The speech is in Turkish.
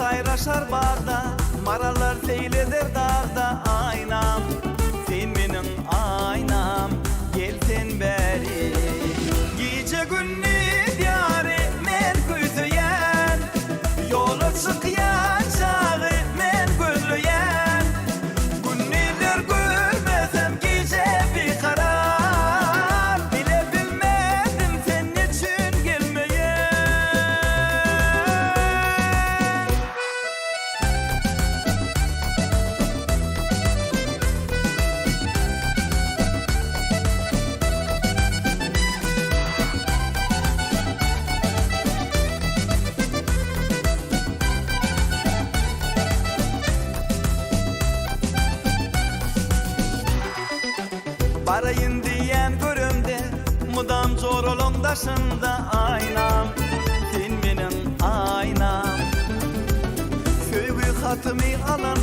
kayraşar barda, maralar seyleder darda. Aynam, sen menin aynam, gel sen beri. Gece gündüz yâri men güzüyen, yola çıkyan çağı men gözlüyen. Günnidir görmesem gece bir karar, bile bilmedim sen için gelmeyen. Barayın diyen görümde, mudam zorolun daşında. Aynam, sen benim aynam, söygü hatımı alan